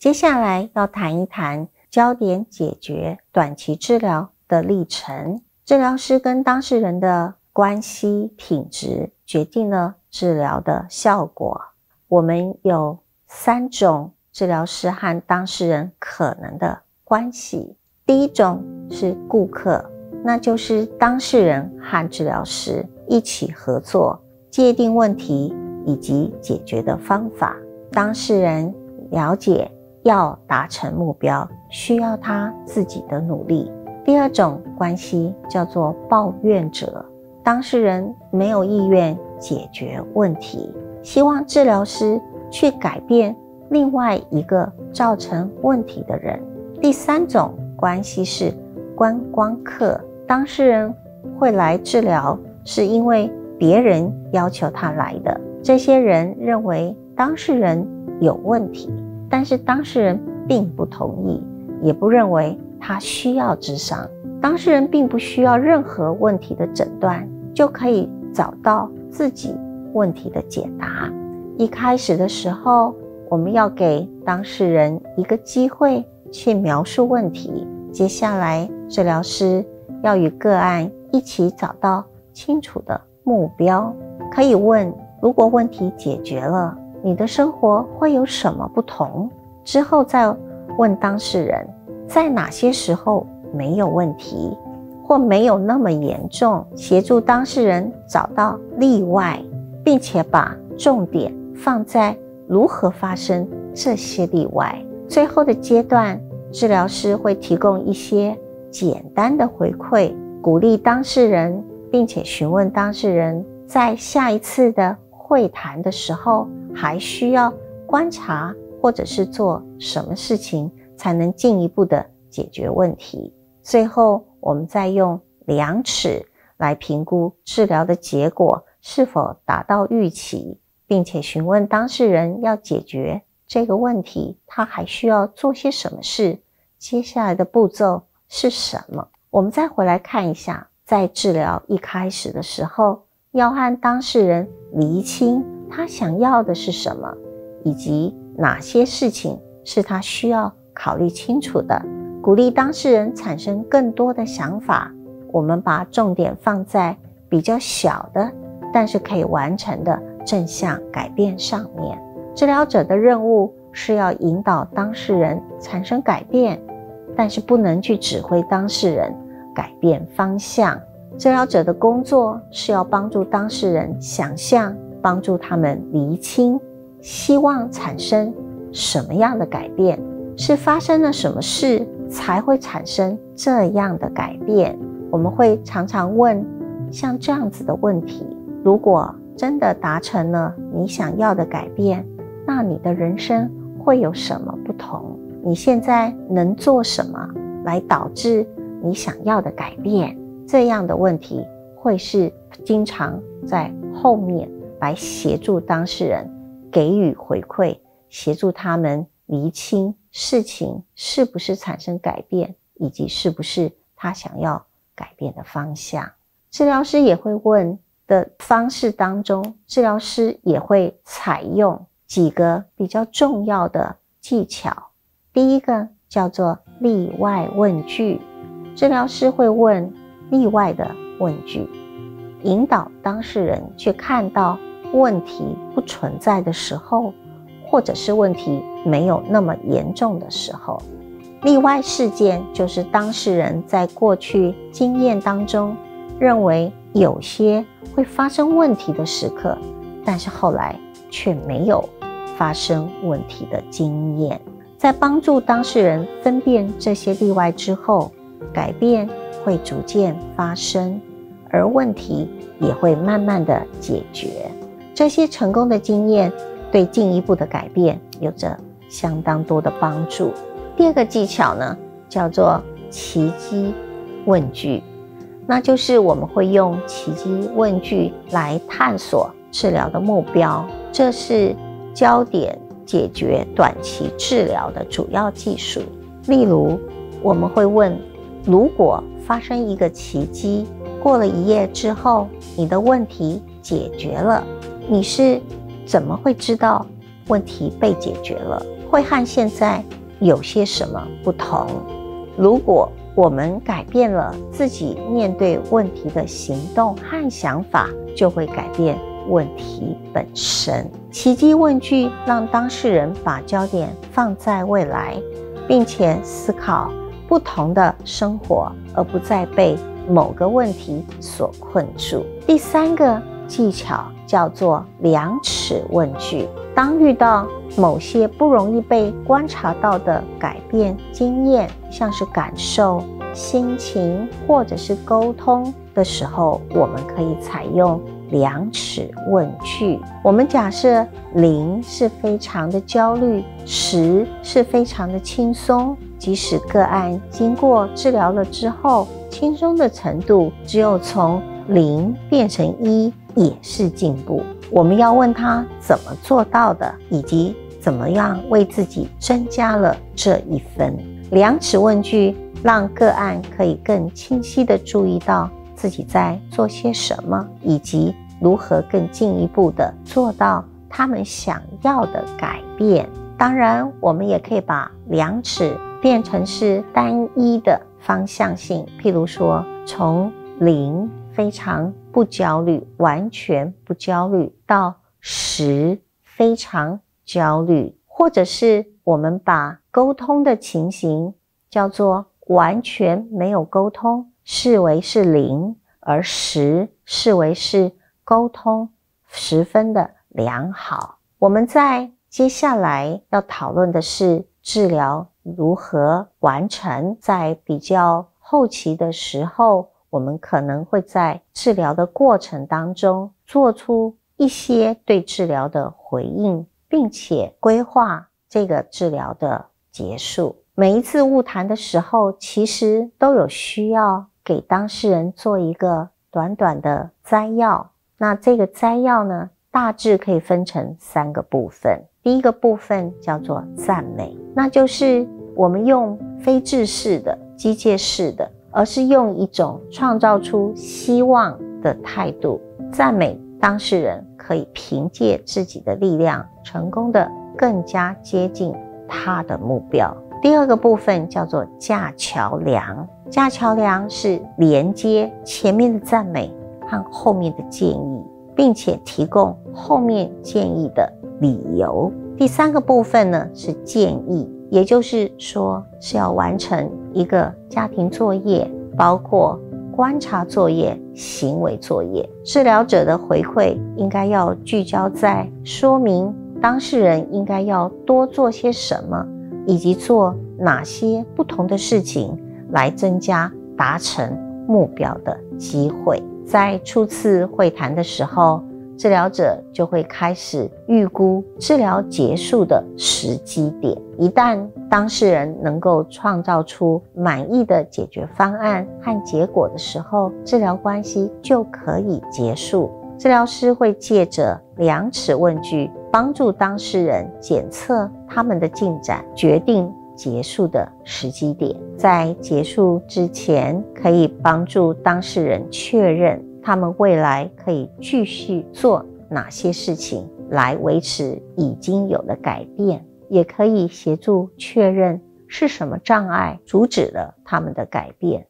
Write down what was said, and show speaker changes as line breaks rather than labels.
接下来要谈一谈焦点解决短期治疗的历程。治疗师跟当事人的关系品质决定了治疗的效果。我们有3种治疗师和当事人可能的关系。第一种是顾客，那就是当事人和治疗师一起合作，界定问题以及解决的方法。当事人了解要达成目标需要他自己的努力。第二种关系叫做抱怨者，当事人没有意愿解决问题，希望治疗师去改变另外一个造成问题的人。第3种关系是观光客，当事人会来治疗是因为别人要求他来的，这些人认为当事人有问题，但是当事人并不同意，也不认为他需要咨商。当事人并不需要任何问题的诊断，就可以找到自己问题的解答。一开始的时候，我们要给当事人一个机会去描述问题，接下来治疗师要与个案一起找到清楚的目标。可以问，如果问题解决了，你的生活会有什么不同？之后再问当事人，在哪些时候没有问题，或没有那么严重，协助当事人找到例外，并且把重点放在如何发生这些例外。最后的阶段，治疗师会提供一些简单的回馈，鼓励当事人，并且询问当事人在下一次的会谈的时候还需要观察或者是做什么事情才能进一步的解决问题。最后我们再用量尺来评估治疗的结果是否达到预期，并且询问当事人要解决这个问题他还需要做些什么事，接下来的步骤是什么。我们再回来看一下，在治疗一开始的时候，要和当事人厘清他想要的是什么，以及哪些事情是他需要考虑清楚的，鼓励当事人产生更多的想法。我们把重点放在比较小的，但是可以完成的正向改变上面。治疗者的任务是要引导当事人产生改变，但是不能去指挥当事人改变方向。治疗者的工作是要帮助当事人想象，帮助他们厘清希望产生什么样的改变，是发生了什么事才会产生这样的改变。我们会常常问像这样子的问题，如果真的达成了你想要的改变，那你的人生会有什么不同？你现在能做什么来导致你想要的改变？这样的问题会是经常在后面来协助当事人给予回馈，协助他们厘清事情是不是产生改变，以及是不是他想要改变的方向。治疗师也会问的方式当中，治疗师也会采用几个比较重要的技巧。第一个叫做例外问句，治疗师会问例外的问句，引导当事人去看到问题不存在的时候，或者是问题没有那么严重的时候。例外事件就是当事人在过去经验当中认为有些会发生问题的时刻，但是后来却没有发生问题的经验。在帮助当事人分辨这些例外之后，改变会逐渐发生，而问题也会慢慢的解决。这些成功的经验对进一步的改变有着相当多的帮助。第二个技巧呢，叫做奇迹问句，那就是我们会用奇迹问句来探索治疗的目标，这是焦点解决短期治疗的主要技术。例如，我们会问，如果发生一个奇迹，过了1夜之后，你的问题解决了，你是怎么会知道问题被解决了？会和现在有些什么不同。如果我们改变了自己面对问题的行动和想法，就会改变问题本身。奇迹问句让当事人把焦点放在未来，并且思考不同的生活，而不再被某个问题所困住。第3个技巧叫做量尺问句。当遇到某些不容易被观察到的改变经验，像是感受、心情或者是沟通的时候，我们可以采用量尺问句。我们假设0是非常的焦虑，10是非常的轻松，即使个案经过治疗了之后，轻松的程度只有从0变成1，也是进步。我们要问他怎么做到的，以及怎么样为自己增加了这1分。量尺问句让个案可以更清晰地注意到自己在做些什么，以及如何更进一步地做到他们想要的改变。当然，我们也可以把量尺变成是单一的方向性，譬如说从0非常不焦虑，完全不焦虑，到10非常焦虑，或者是我们把沟通的情形叫做完全没有沟通，视为是0，而10视为是沟通十分的良好。我们在接下来要讨论的是治疗如何完成。在比较后期的时候，我们可能会在治疗的过程当中做出一些对治疗的回应，并且规划这个治疗的结束。每一次晤谈的时候，其实都有需要给当事人做一个短短的摘要。那这个摘要呢，大致可以分成3个部分。第一个部分叫做赞美，那就是我们用非制式的、机械式的，而是用一种创造出希望的态度，赞美当事人可以凭借自己的力量，成功的更加接近他的目标。第2个部分叫做架桥梁，架桥梁是连接前面的赞美和后面的建议，并且提供后面建议的理由。第3个部分呢是建议，也就是说是要完成一个家庭作业，包括观察作业、行为作业。治疗者的回馈应该要聚焦在说明当事人应该要多做些什么，以及做哪些不同的事情来增加达成目标的机会。在初次会谈的时候，治疗者就会开始预估治疗结束的时机点。一旦当事人能够创造出满意的解决方案和结果的时候，治疗关系就可以结束。治疗师会借着量尺问句帮助当事人检测他们的进展，决定结束的时机点。在结束之前，可以帮助当事人确认他们未来可以继续做哪些事情来维持已经有的改变，也可以协助确认是什么障碍阻止了他们的改变。